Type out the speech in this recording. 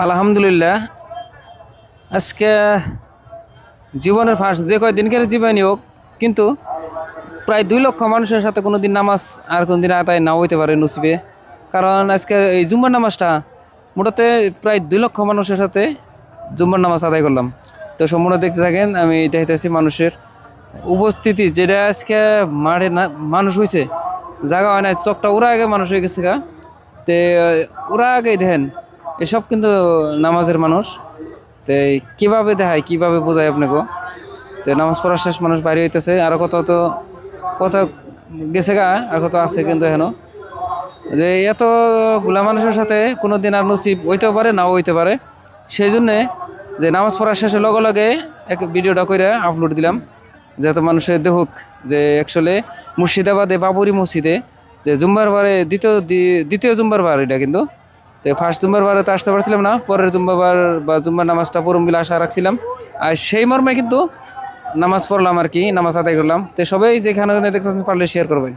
আলহামদুলিল্লাহ। আজকে জীবনের ফার্স্ট যে কয়দিনকার জীবনই হোক, কিন্তু প্রায় 2 লক্ষ মানুষের সাথে কোনো দিন নামাজ আর কোনো দিন আদায় নাও হইতে পারে নসিবে। কারণ আজকে এই জুম্মার নামাজটা মোটামুটি প্রায় 2 লক্ষ মানুষের সাথে জুম্মার নামাজ আদায় করলাম। তো সম্পূর্ণ দেখতে থাকেন, আমি দেখতেছি মানুষের উপস্থিতি, যেটা আজকে মাঠে না মানুষ হয়েছে, জায়গা হয় না, চকটা ওরা আগে মানুষ হয়ে গেছে গা। তে ওরা আগেই দেখেন এসব কিন্তু নামাজের মানুষ। তো কিভাবে দেখায়, কিভাবে বোঝায় আপনাকে? তো নামাজ পড়ার শেষ মানুষ বাইরে হইতেছে, আর কত গেছে গা, আর কত আছে কিন্তু এখনো। যে এতগুলা মানুষের সাথে কোনো দিন আর নসিব হইতেও পারে, নাও হইতে পারে। সেই জন্যে যে নামাজ পড়ার শেষে লগে লগে এক ভিডিওটা করে আপলোড দিলাম, যাতে মানুষের দেখুক যে অ্যাকচুয়ালি মুর্শিদাবাদে বাবরি মসজিদে যে জুম্বার বারে দ্বিতীয় জুম্বার বার এটা কিন্তু। তো ফার্স্ট জুম্বার বারে তো আসতে পারছিলাম না, পরের জুম্বার বার বা জুম্বার নামাজটা পড়ুম বলে আশা রাখছিলাম। আর সেই মর্মে কিন্তু নামাজ পড়লাম আর কি, নামাজ আদায় করলাম। তো সবাই যেখানে দেখতেছেন পারলে শেয়ার করবেন।